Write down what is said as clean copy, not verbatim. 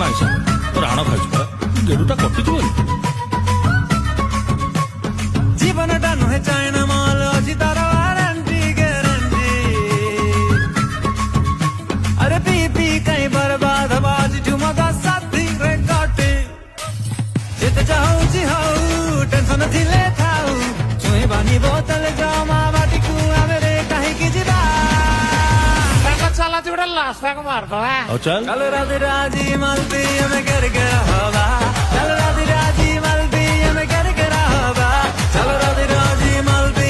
ନାଇଁ ସାଙ୍ଗ ତୋ ରାଣ ଖାଇଛୁ ପରା ଗେଡୁଟା କଟିଯିବନି। ଜୀବନଟା ନୁହେଁ ଚାଇନା ମାଲ ଅଛି ତାର ୱାରେଣ୍ଟି ଗ୍ୟାରେଣ୍ଟି। अरे पी पी कहीं बर्बाद बाजी झुमका साथी रे काटे जिते जाऊँ टेंशन थिले थाऊ चुई बानी बोतल जमा बाटी कुआ मेरे कहीं की जिबा चला जोड़ा लास्ट तक मार दो है ଆଉ ଚାଲ चल राधी राजी मलती हमें कर हवा चल राधी राजी मलती हमें कर हवा चल राधी